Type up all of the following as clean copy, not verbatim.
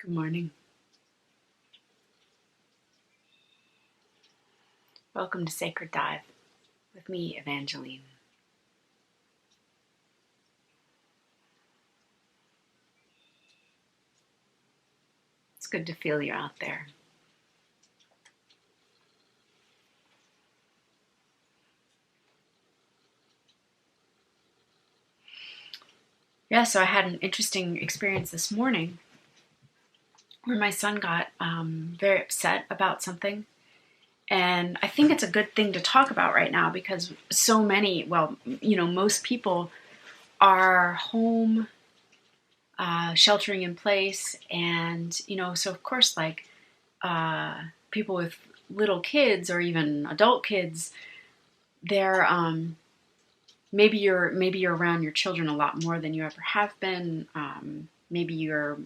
Good morning. Welcome to Sacred Dive with me, Evangeline. It's good to feel you out there. Yeah, so I had an interesting experience this morning where my son got very upset about something. And I think it's a good thing to talk about right now because so many, most people are home, sheltering in place. And, so of course, people with little kids or even adult kids, they're maybe you're around your children a lot more than you ever have been. Maybe you're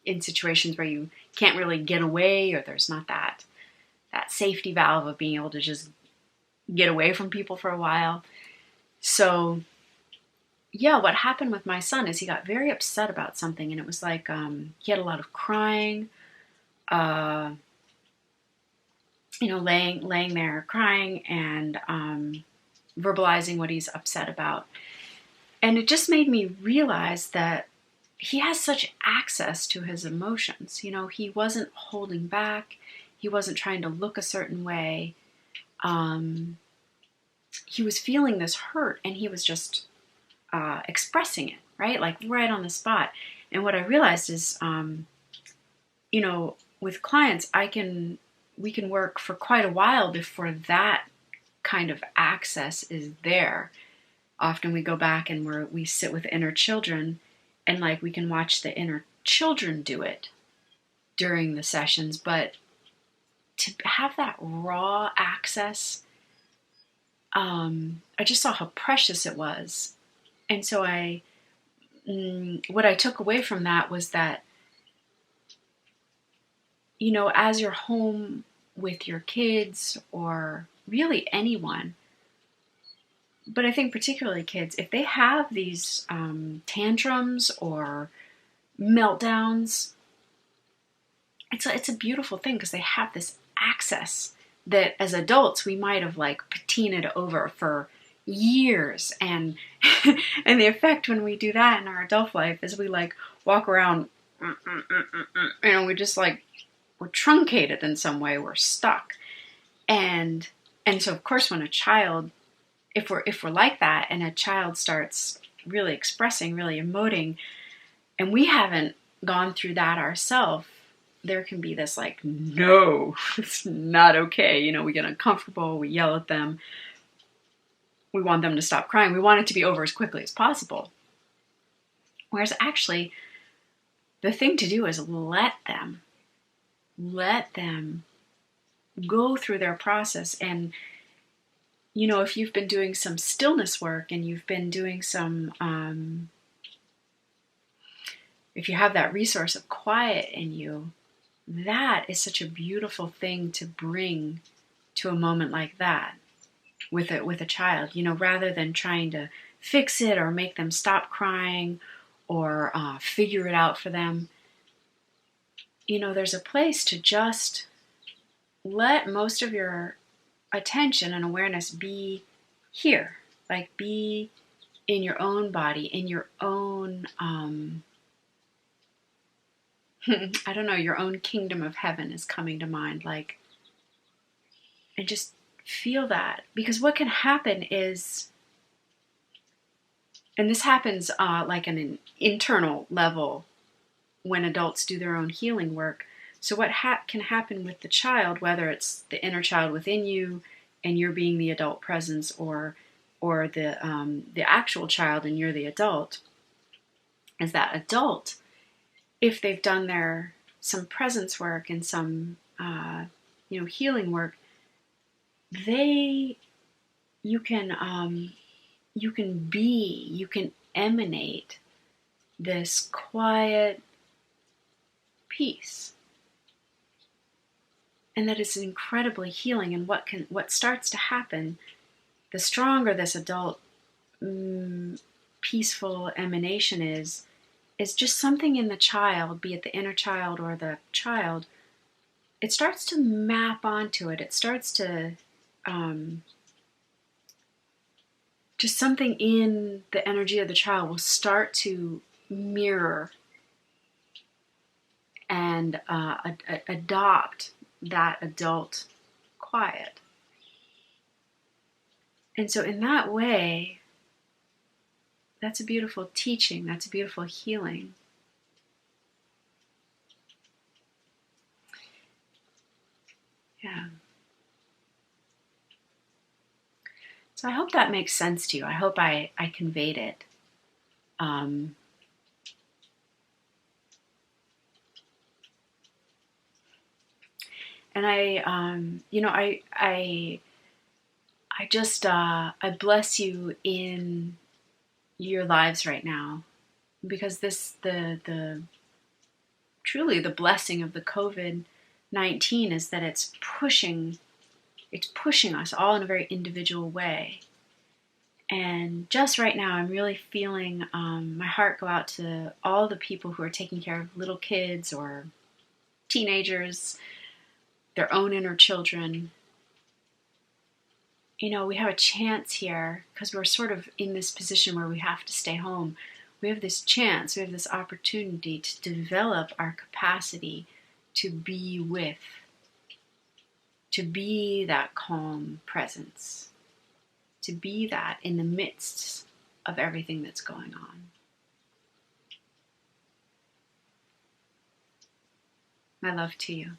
in situations where you can't really get away, or there's not that safety valve of being able to just get away from people for a while. So yeah, what happened with my son is he got very upset about something, and it was like he had a lot of crying, laying there crying and verbalizing what he's upset about. And it just made me realize that he has such access to his emotions. He wasn't holding back. He wasn't trying to look a certain way. He was feeling this hurt and he was just expressing it, right? Like right on the spot. And what I realized is, with clients, we can work for quite a while before that kind of access is there. Often we go back and we sit with inner children, and we can watch the inner children do it during the sessions. But to have that raw access, I just saw how precious it was. And so what I took away from that was that, as you're home with your kids or really anyone, but I think particularly kids, if they have these tantrums or meltdowns, it's a beautiful thing because they have this access that as adults we might have patinaed over for years, and and the effect when we do that in our adult life is we walk around, we just we're truncated in some way, we're stuck, and so of course when a child, if we're like that, and a child starts really expressing, really emoting, and we haven't gone through that ourselves, there can be this no, it's not okay. We get uncomfortable, we yell at them, we want them to stop crying, we want it to be over as quickly as possible. Whereas actually, the thing to do is let them go through their process. And if you've been doing some stillness work and you've been doing some, if you have that resource of quiet in you, that is such a beautiful thing to bring to a moment like that with a child, rather than trying to fix it or make them stop crying or figure it out for them. There's a place to just let most of your attention and awareness be here, be in your own body, in your own, I don't know, your own kingdom of heaven is coming to mind, and just feel that. Because what can happen is, and this happens on an internal level when adults do their own healing work. So what can happen with the child, whether it's the inner child within you and you're being the adult presence, or the actual child and you're the adult, is that adult, if they've done some presence work and some healing work, you can emanate this quiet peace, and that is incredibly healing. And what starts to happen, the stronger this adult peaceful emanation is, is just something in the child, be it the inner child or the child, it starts to map onto it. It starts to, just something in the energy of the child will start to mirror and adopt that adult quiet. And so, in that way, that's a beautiful teaching, that's a beautiful healing. Yeah. So I hope that makes sense to you. I hope I conveyed it. Um, and I just, I bless you in your lives right now, because truly the blessing of the COVID-19 is that it's pushing us all in a very individual way. And just right now, I'm really feeling my heart go out to all the people who are taking care of little kids or teenagers, their own inner children. We have a chance here because we're sort of in this position where we have to stay home. We have this chance, we have this opportunity to develop our capacity to be with, to be that calm presence, to be that in the midst of everything that's going on. My love to you.